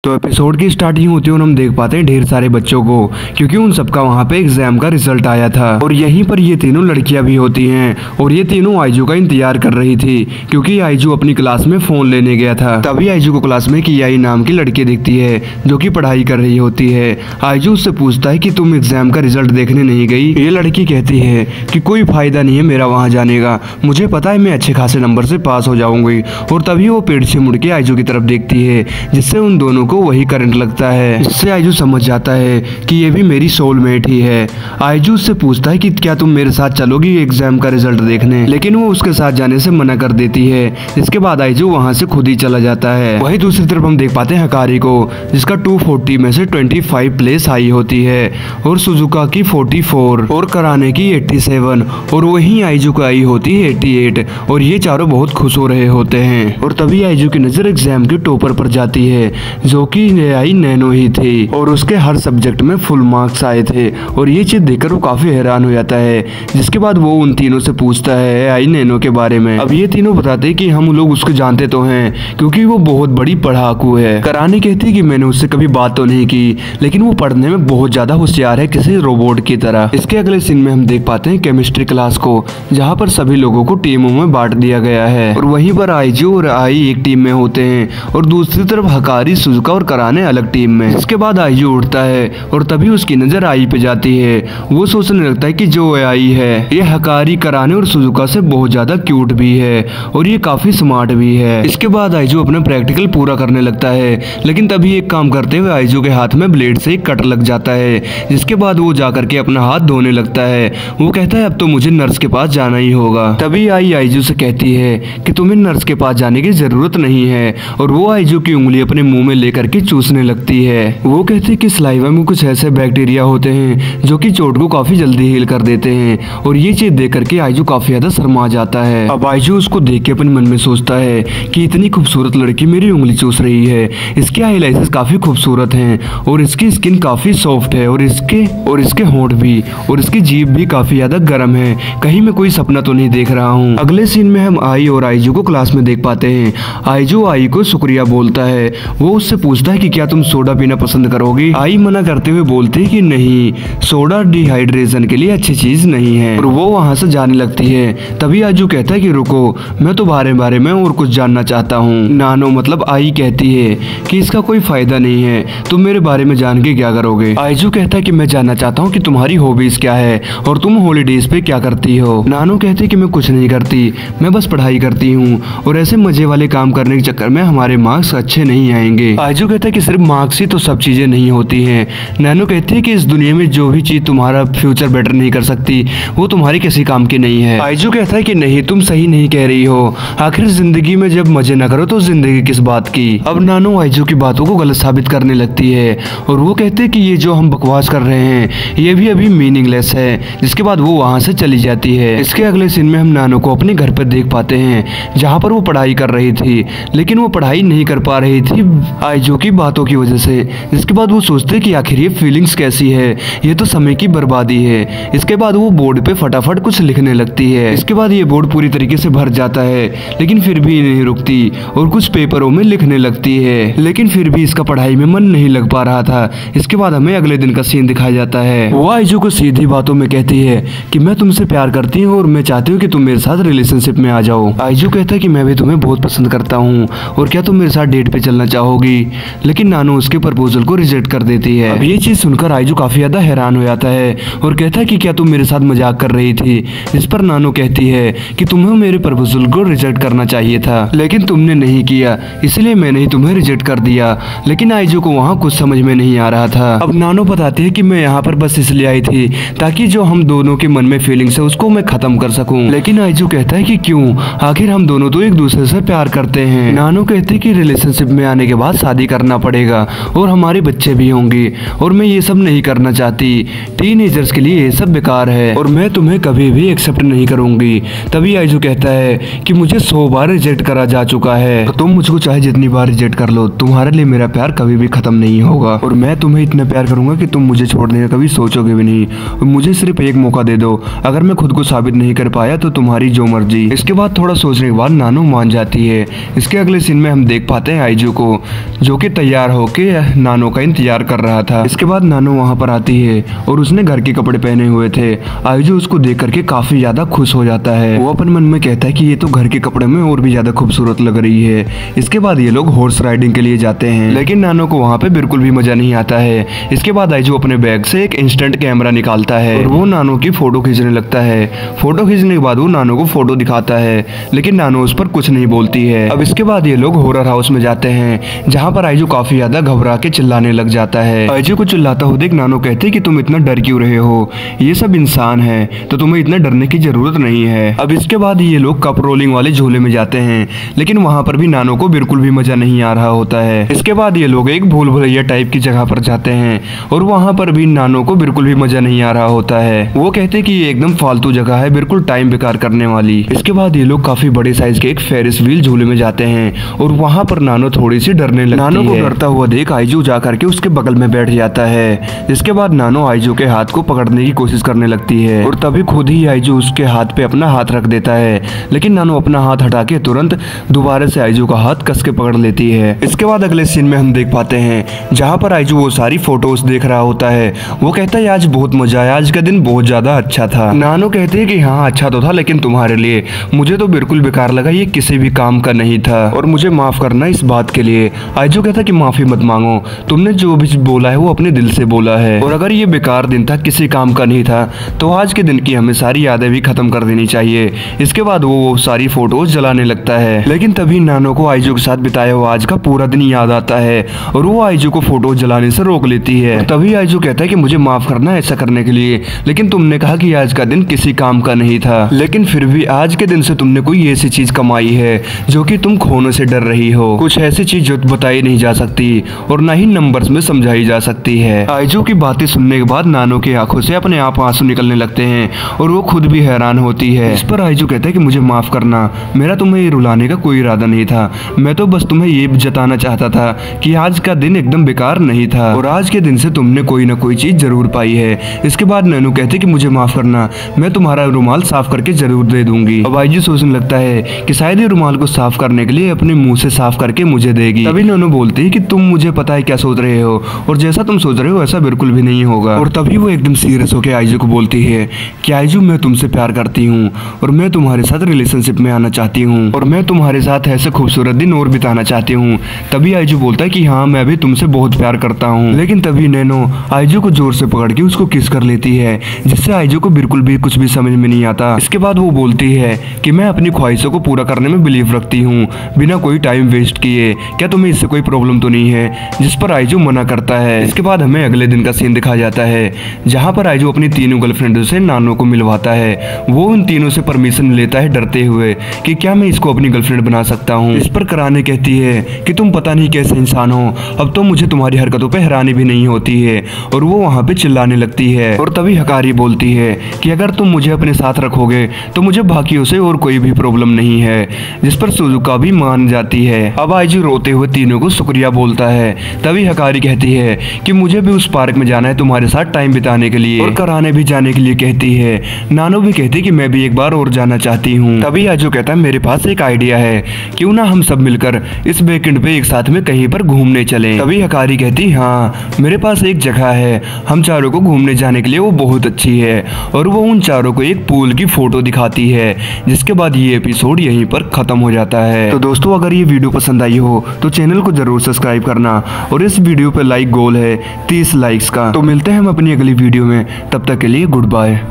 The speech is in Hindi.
तो एपिसोड की स्टार्टिंग होती है और हम देख पाते हैं ढेर सारे बच्चों को, क्योंकि उन सबका वहाँ पे एग्जाम का रिजल्ट आया था। और यहीं पर ये तीनों लड़कियां भी होती हैं और ये तीनों आइजू का इंतजार कर रही थी, क्योंकि आइजू अपनी क्लास में फोन लेने गया था। तभी आइजू को क्लास में कियाई नाम की लड़की दिखती है जो कि पढ़ाई कर रही होती है। आइजू उससे पूछता है कि तुम एग्जाम का रिजल्ट देखने नहीं गई। ये लड़की कहती है कि कोई फायदा नहीं है मेरा वहाँ जाने का, मुझे पता है मैं अच्छे खासे नंबर से पास हो जाऊंगी। और तभी वो पेड़ से मुड़ के आइजू की तरफ देखती है, जिससे उन दोनों को वही करंट लगता है। इससे आइजू समझ जाता है कि ये भी मेरी सोलमेट ही है। आइजू उससे पूछता है कि क्या तुम मेरे साथ चलोगी एग्जाम का रिजल्ट देखने, लेकिन वो उसके साथ जाने से मना कर देती है। इसके बाद आइजू वहां से खुद ही चला जाता है। वहीं दूसरी तरफ हम देख पाते हैं हकारी को, जिसका 240 में से 25 प्लेस आई होती है और सुजुका की 44 और कराने की 87 और वहीं आइजू को आई होती है 88 और ये चारों बहुत खुश हो रहे होते हैं। और तभी आइजू की नजर एग्जाम के टॉपर पर जाती है, जो कि आई नैनो ही थी और उसके हर सब्जेक्ट में फुल मार्क्स आए थे। और ये चीज देखकर वो काफी हैरान हो जाता है। जिसके बाद वो उन तीनों से पूछता है आई नैनो के बारे में। अब ये तीनों बताते हैं कि हम लोग उसको जानते तो हैं, क्योंकि वो बहुत बड़ी पढ़ाकू है। कराने कहती है कि मैंने उससे कभी बात तो नहीं की, लेकिन वो पढ़ने में बहुत ज्यादा होशियार है, किसी रोबोट की तरह। इसके अगले सीन में हम देख पाते हैं केमिस्ट्री क्लास को, जहाँ पर सभी लोगों को टीमों में बांट दिया गया है और वहीं पर आइजू और आई एक टीम में होते हैं और दूसरी तरफ हकारी, सुजुका और कराने अलग टीम में। इसके बाद आइजू उठता है और तभी उसकी नजर आई पे जाती है। वो सोचने लगता है कि जो आई है ये हकारी, कराने और सुजुका से बहुत ज्यादा क्यूट भी है और ये काफी स्मार्ट भी है। इसके बाद आइजू अपना प्रैक्टिकल पूरा करने लगता है, लेकिन तभी एक काम करते हुए आइजू के हाथ में ब्लेड से एक कट लग जाता है। जिसके बाद वो जाकर के अपना हाथ धोने लगता है। वो कहता है अब तो मुझे नर्स के पास जाना ही होगा। तभी आई आइजू से कहती है कि तुम्हें नर्स के पास जाने की जरूरत नहीं है और वो आइजू की उंगली अपने मुंह में लेकर के चूसने लगती है। वो कहती है कि सलाइवा में कुछ ऐसे बैक्टीरिया होते हैं जो कि चोट को काफी जल्दी हील कर देते हैं। और ये चीज देख करके आइजू काफी ज्यादा शर्मा जाता है। अब आइजू उसको देख के अपने मन में सोचता है कि इतनी खूबसूरत लड़की मेरी उंगली चूस रही है, इसके आईलाइसेस काफी खूबसूरत हैं और इसकी स्किन काफी सॉफ्ट है और इसके होंठ भी और इसकी जीभ भी काफी ज्यादा गर्म है। कहीं मैं कोई सपना तो नहीं देख रहा हूँ। अगले सीन में हम आई और आइजू को क्लास में देख पाते हैं। आइजू आई को शुक्रिया बोलता है। वो उससे पूछता है कि क्या तुम सोडा पीना पसंद करोगी। आई मना करते हुए बोलती है कि नहीं, सोडा डिहाइड्रेशन के लिए अच्छी चीज नहीं है और वो वहां से जाने लगती है। तभी आइजू कहता है कि रुको, मैं तुम्हारे बारे में और कुछ जानना चाहता हूँ। नानो मतलब आई कहती है कि इसका कोई फायदा नहीं है, तुम मेरे बारे में जान के क्या करोगे। आइजू कहता है कि मैं जानना चाहता हूँ कि तुम्हारी हॉबीज क्या है और तुम हॉलीडेज पे क्या करती हो। नानो कहती है कि मैं कुछ नहीं करती, मैं बस पढ़ाई करती हूँ और ऐसे मजे वाले काम करने के चक्कर में हमारे मार्क्स अच्छे नहीं आएंगे। आइजू कहता है कि सिर्फ मार्क्स ही तो सब चीजें नहीं होती हैं। नैनो कहती है कि इस दुनिया में जो भी चीज तुम्हारा फ्यूचर बेटर नहीं कर सकती वो तुम्हारी किसी काम की नहीं है। आइजू कहता है कि नहीं, तुम सही नहीं कह रही हो, आखिर जिंदगी में जब मजे न करो तो जिंदगी किस बात की। अब नानो आइजू की बातों को गलत साबित करने लगती है और वो कहते हैं कि ये जो हम बकवास कर रहे हैं ये भी अभी मीनिंगलेस है। जिसके बाद वो वहां से चली जाती है। इसके अगले सीन में हम नानो को अपने घर पर देख पाते हैं, जहाँ पर वो पढ़ाई कर रही थी, लेकिन वो पढ़ाई नहीं कर पा रही थी आइजू की बातों की वजह से। जिसके बाद वो सोचते कि आखिर ये फीलिंग्स कैसी है, ये तो समय की बर्बादी है। इसके बाद वो बोर्ड पे फटाफट कुछ लिखने लगती है। इसके बाद ये बोर्ड पूरी तरीके से भर जाता है, लेकिन फिर भी नहीं रुकती और कुछ पेपरों में लिखने लगती है, लेकिन फिर भी इसका पढ़ाई में मन नहीं लग पा रहा था। इसके बाद हमें अगले दिन का सीन दिखाया जाता है। वो आइजू को सीधी बातों में कहती है कि मैं तुमसे प्यार करती हूँ और मैं चाहती हूँ कि तुम मेरे साथ रिलेशनशिप में आ जाओ। आइजू कहता है कि मैं भी तुम्हें बहुत पसंद करता हूँ और क्या तुम मेरे साथ डेट पे चलना चाहोगी, लेकिन नानो उसके प्रपोजल को रिजेक्ट कर देती है। अब ये चीज सुनकर आइजू काफी ज्यादा हैरान हो जाता है और कहता है कि क्या तुम मेरे साथ मजाक कर रही थी। इस पर नानो कहती है कि तुम्हें मेरे प्रपोजल को रिजेक्ट करना चाहिए था, लेकिन तुमने नहीं किया, इसलिए मैंने ही तुम्हें रिजेक्ट कर दिया। लेकिन आइजू को वहाँ कुछ समझ में नहीं आ रहा था। अब नानो बताती है कि मैं यहाँ पर बस इसलिए आई थी ताकि जो हम दोनों के मन में फीलिंग्स है उसको मैं खत्म कर सकूं। लेकिन आइजू कहता है कि क्यों, आखिर हम दोनों तो एक दूसरे से प्यार करते हैं। नानो कहती है कि रिलेशनशिप में आने के बाद शादी करना पड़ेगा और हमारे बच्चे भी होंगे और मैं ये सब नहीं करना चाहती। टीनेजर्स के लिए ये सब बेकार है और मैं तुम्हें कभी भी एक्सेप्ट नहीं करूंगी। तभी आइजू कहता है कि मुझे 100 बार रिजेक्ट करा जा चुका है, तो तुम मुझको चाहे जितनी बार रिजेक्ट कर लो, तुम्हारे लिए मेरा प्यार कभी भी खत्म नहीं होगा और मैं तुम्हें इतना प्यार करूंगा कि तुम मुझे छोड़ने का कभी सोचोगे भी नहीं। और मुझे सिर्फ एक मौका दे दो, अगर मैं खुद को साबित नहीं कर पाया तो तुम्हारी जो मर्जी। इसके बाद थोड़ा सोचने के बाद नानो मान जाती है। इसके अगले सीन में हम देख पाते हैं आइजू को, जो कि तैयार होके नानो का इंतजार कर रहा था। इसके बाद नानो वहाँ पर आती है और उसने घर के कपड़े पहने हुए थे। आइजू उसको देख करके काफी ज्यादा खुश हो जाता है। वो अपने मन में कहता है कि ये तो घर के कपड़े में और भी ज्यादा खूबसूरत लग रही है। इसके बाद ये लोग हॉर्स राइडिंग के लिए जाते हैं, लेकिन नानो को वहाँ पे बिल्कुल भी मजा नहीं आता है। इसके बाद आइजू अपने बैग से एक इंस्टेंट कैमरा निकालता है और वो नानो की फोटो खींचने लगता है। फोटो खींचने के बाद वो नानो को फोटो दिखाता है, लेकिन नानो उस पर कुछ नहीं बोलती है। अब इसके बाद ये लोग हॉरर हाउस में जाते हैं, जहाँ पर आइजू काफी ज्यादा घबरा के चिल्लाने लग जाता है। आइजू को चिल्लाता हुआ देख नानो कहते हैं कि तुम इतना डर क्यों रहे हो, ये सब इंसान है तो तुम्हें इतना डरने की जरूरत नहीं है। अब इसके बाद ये लोग कप रोलिंग वाले झूले में जाते हैं, लेकिन वहाँ पर भी नानो को बिल्कुल भी मजा नहीं आ रहा होता है। इसके बाद ये लोग एक भूल भुलैया टाइप की जगह पर जाते हैं और वहाँ पर भी नानो को बिल्कुल भी मजा नहीं आ रहा होता है। वो कहते हैं कि ये एकदम फालतू जगह है, बिल्कुल टाइम बेकार करने वाली। इसके बाद ये लोग काफी बड़े साइज के एक फेरिस व्हील झूले में जाते हैं और वहाँ पर नानो थोड़ी सी डरने लगती है। नानो को डरता हुआ देख आइजू जा करके उसके बगल में बैठ जाता है। इसके बाद नानो आइजू के हाथ को पकड़ने की कोशिश करने लगती है और तभी खुद ही आइजू उसके हाथ पे अपना हाथ रख देता है, लेकिन नानो अपना हाथ हटा के तुरंत दोबारा से आइजू का हाथ कस के पकड़ लेती है। इसके बाद अगले सीन में हम देख पाते हैं जहाँ पर आइजू वो सारी फोटोज देख रहा होता है। वो कहता है आज बहुत मजा आया, आज का दिन बहुत ज्यादा अच्छा था। नानो कहते हैं कि हाँ अच्छा तो था, लेकिन तुम्हारे लिए मुझे तो बिल्कुल बेकार लगा, ये किसी भी काम का नहीं था और मुझे माफ करना इस बात के लिए। आइजू कहता कि माफी मत मांगो, तुमने जो भी बोला है वो अपने दिल से बोला है और अगर ये बेकार दिन था, किसी काम का नहीं था, तो आज के दिन की हमें सारी यादें भी खत्म कर देनी चाहिए। इसके बाद वो सारी फोटोज जलाने लगता है, लेकिन तभी नानो को आइजू के साथ बिताया हुआ आज का पूरा दिन याद आता है और वो आइजू को फोटोज जलाने से रोक लेती है। तभी आइजू कहता है कि मुझे माफ करना ऐसा करने के लिए, लेकिन तुमने कहा कि आज का दिन किसी काम का नहीं था, लेकिन फिर भी आज के दिन से तुमने कोई ऐसी चीज कमाई है जो कि तुम खोने से डर रही हो। कुछ ऐसी चीज जो बताई नहीं जा सकती और न ही नंबर्स में समझाई जा सकती है। आइजू की बातें सुनने के बाद नानो की आंखों से अपने आप आंसू निकलने लगते हैं और वो खुद भी हैरान होती है। इस पर आइजू कहता है कि मुझे माफ करना, मेरा तुम्हें ये रुलाने का कोई इरादा नहीं था, मैं तो बस तुम्हें ये जताना चाहता था कि आज का दिन एकदम बेकार नहीं था और आज के दिन से तुमने कोई ना कोई चीज जरूर पाई है। इसके बाद नानो कहते कि मुझे माफ करना, मैं तुम्हारा रुमाल साफ करके जरूर दे दूंगी। अब आइजू सोचने लगता है कि शायद ये रुमाल को साफ करने के लिए अपने मुंह से साफ करके मुझे देगी। तभी नानो बोलती है कि तुम मुझे पता है क्या सोच रहे हो और जैसा तुम सोच रहे हो ऐसा बिल्कुल भी नहीं होगा। और तभी वो एकदम सीरियस होकर आइजू को बोलती है कि आइजू मैं तुमसे प्यार करती हूँ और मैं तुम्हारे साथ रिलेशनशिप में आना चाहती हूँ और मैं तुम्हारे साथ ऐसे खूबसूरत दिन और बिताना चाहती हूँ। तभी आइजू बोलता है कि हाँ मैं भी तुमसे बहुत प्यार करता हूँ, लेकिन तभी नैनो आइजू को जोर से पकड़ के उसको किस कर लेती है, जिससे आइजू को बिल्कुल भी कुछ भी समझ में नहीं आता। इसके बाद वो बोलती है कि मैं अपनी ख्वाहिशों को पूरा करने में बिलीव रखती हूँ बिना कोई टाइम वेस्ट किए, क्या तुम्हें इससे कोई प्रॉब्लम तो नहीं है, जिस पर आइजू मना करता है। इसके बाद हमें अगले दिन का सीन दिखाया जाता है जहाँ पर आइजू अपनी तीनों गर्लफ्रेंडों से नानो को मिलवाता है। वो उन तीनों से परमिशन लेता है डरते हुए कि क्या मैं इसको अपनी गर्लफ्रेंड बना सकता हूँ। इस पर कराने कहती है कि तुम पता नहीं कैसे इंसान हो, अब तो मुझे तुम्हारी हरकतों पे हैरानी भी नहीं होती है और वो वहाँ पे चिल्लाने लगती है। और तभी हकारी बोलती है कि अगर तुम मुझे अपने साथ रखोगे तो मुझे बाकियों से और कोई भी प्रॉब्लम नहीं है, जिस पर सुजुका भी मान जाती है। अब आइजू रोते हुए तीनों को शुक्रिया बोलता है। तभी हकारी कहती है कि मुझे भी उस पार्क में जाना है तुम्हारे साथ टाइम बिताने के लिए और कराने भी जाने के लिए कहती है। नानो भी कहती कि मैं भी एक बार और जाना चाहती हूँ। तभी आइजू कहता है मेरे पास एक आइडिया है, क्यों ना हम सब मिलकर इस वीकेंड पे एक साथ में कहीं पर घूमने चलें। तभी हकारी कहती हाँ मेरे पास एक जगह है, हम चारों को घूमने जाने के लिए वो बहुत अच्छी है और वो उन चारों को एक पूल की फोटो दिखाती है, जिसके बाद ये एपिसोड यहीं पर खत्म हो जाता है। तो दोस्तों अगर ये वीडियो पसंद आई हो तो चैनल को जरूर सब्सक्राइब करना और इस वीडियो पे लाइक गोल है 30 लाइक्स का। तो मिलते हैं हम अपनी अगली वीडियो में, तब तक के लिए गुड बाय।